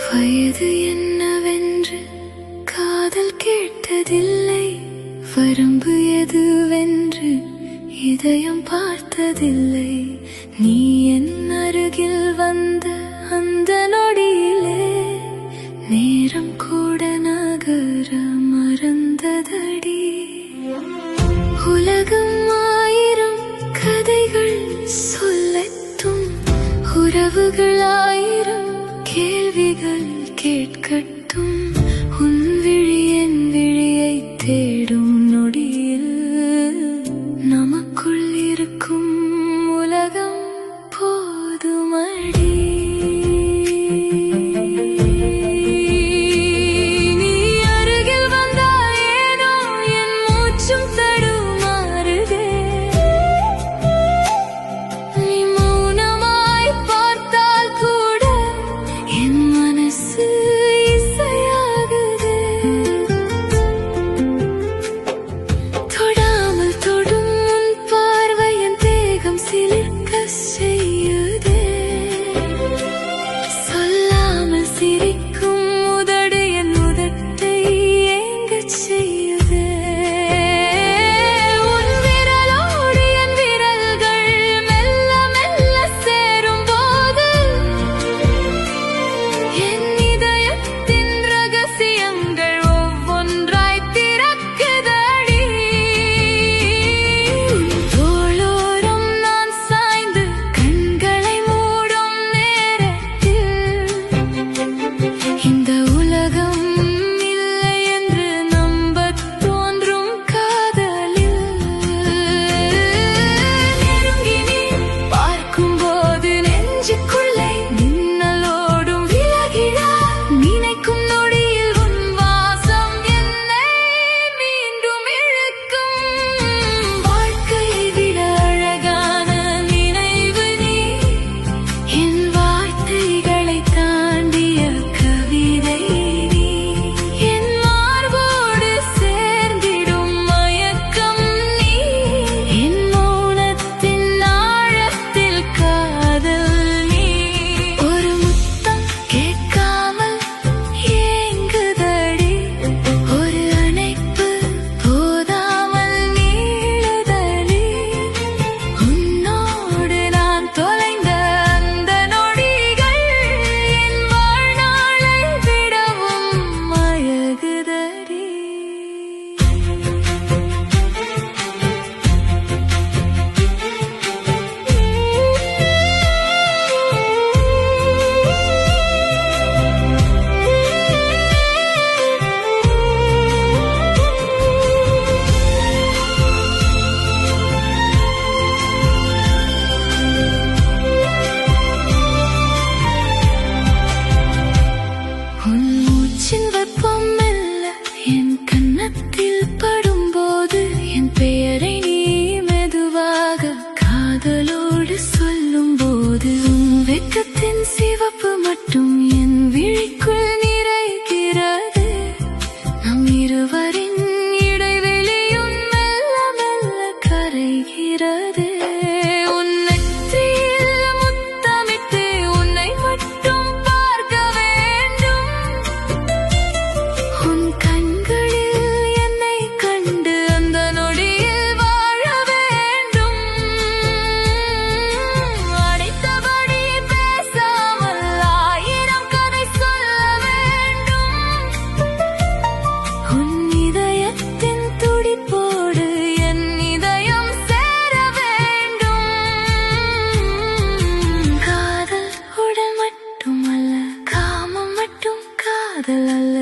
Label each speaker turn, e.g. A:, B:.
A: வயது என்னவென்று காதல் கேட்டதில்லை, வரம்பு எதுவென்று இதயம் பார்த்ததில்லை. நீ என் அருகில் வந்த அந்த நொடியிலே நேரம் கூட நகர மறந்ததடி. உலகம் ஆயிரம் கதைகள் சொல்லட்டும், உறவுகள் ஆயிரம் கேள்விகள் கேட்கட்டும். உன் விழி என் விழியை தேடும் நொடியில் நமக்குள் இருக்கும் உலகம் போதுமடி. நீ அருகில் வந்தால் ஏனோ என் மூச்சும் தடுமாறுதே. நீ மௌனமாய் பார்த்தால் கூட என் மனசு இசையாகுதே. தொடாமல் தொடும் உன் பார்வை என் தேகம் சிலிர்க்க செய்யுதே. சொல்லாமல் சிரிக்கும் உதடு என் உதட்டை ஏங்கச் செய்யுதே. உன் விரலோடு என் விரல்கள் மெல்ல மெல்ல சேரும் போது என் இதயத்தின் ரகசியங்கள் ஒவ்வொன்றாய் திறக்குதடி. உன் தோளோரம் நான் சாய்ந்து கண்களை மூடும் நேரத்தில் இந்த உலகம் இல்லை என்று நம்பத் தோன்றும் காதலில் நெருங்கி நீ பார்க்கும்போது நெஞ்சுக்குள்ளே மின்னலோடும் விலகிடா. நினைக்கும் நொடியில் உன் வாசம் என்னை மீண்டும் இழுக்கும். வாழ்க்கையை விட அழகான நினைவு நீ, என் வார்த்தைகளை தாண்டிய கவிதை நீ. என் மார்போடு சேர்ந்திடும் மயக்கம் நீ, என் மௌனத்தின் ஆழத்தில் காதல் நீ. ஒரு முத்தம் கேட்காமல் ஏங்குதடி, ஒரு அணைப்பு போதாமல் நீளுதடி. உன்னோடு நான் தொலைந்த அந்த நொடிகள் என் வாழ்நாளை விடவும் அழகுதடி. உன் மூச்சின் வெப்பம் மெல்ல என் கன்னத்தில் படும்போது என் பெயரை நீ மெதுவாக காதலோடு சொல்லும்போது உன் வெட்கத்தின் சிவப்பு மட்டும் என் விழிக்குள் நிறைகிறது. நம் இருவரின் இடைவெளியும் மெல்ல மெல்ல கரைகிறது. உன் நெற்றியில் முத்தமிட்டு உன்னை மட்டும் பார்க்க வேண்டும். உன் கண்களில் என்னை கண்டு அந்த நொடியில் வாழ வேண்டும். அடைத்தபடி பேசாமல் ஆயிரம் கதை சொல்ல வேண்டும். உன் இதயத்தின் துடிப்போடு என் இதயம் சேர வேண்டும். காதல் உடல் மட்டுமல்ல, காமம் மட்டும் காதல் அல்ல.